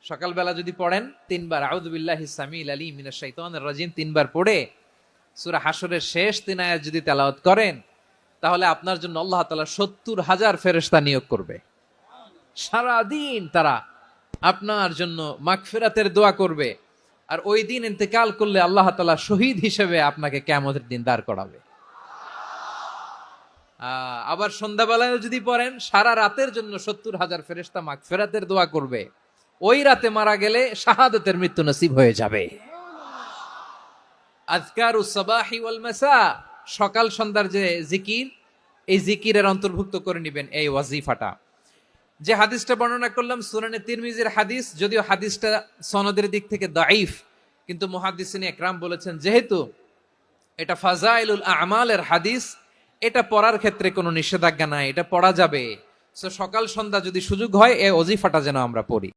সকালবেলা যদি পড়েন 3 বার আউযু বিল্লাহিস সামিল আলিম মিনাশ শাইতানির রাজিম 3 বার পড়ে সূরা হাশরের শেষ 3 আয়াত যদি তেলাওয়াত করেন, তাহলে আপনার জন্য আল্লাহ তাআলা 70,000 ফেরেশতা নিয়োগ করবে। সারা দিন তারা আপনার জন্য মাগফিরাতের দোয়া করবে। আর ওই দিন ইন্তেকাল করলে আল্লাহ তাআলা শহীদ হিসেবে আপনাকে কিয়ামতের দিন দাঁড় করাবে। আবার সন্ধ্যাবেলায় যদি পড়েন, সারা রাতের জন্য 70,000 ফেরেশতা মাগফিরাতের দোয়া করবে। ওই রাতে মারা গেলে শাহাদাতের মৃত্যু নসিব হয়ে যাবে। আযকারুস সাবাহি ওয়াল মাসা, সকাল সন্ধ্যার যে জিকির, এই জিকিরের অন্তর্ভুক্ত করে নেবেন এই ওয়াজিফাটা। যে হাদিসটা বর্ণনা করলাম সুনানে তিরমিজির হাদিস, যদিও হাদিসটা সনদের দিক থেকে দাঈফ, কিন্তু মুহাদ্দিসিন ইকরাম বলেছেন যেহেতু এটা ফাজাইলুল আমালের হাদিস, এটা পড়ার ক্ষেত্রে কোনো নিষেধাজ্ঞা নাই, এটা পড়া যাবে। সো সকাল সন্ধ্যা যদি সুযোগ হয় এই ওয়াজিফাটা যেন আমরা পড়ি।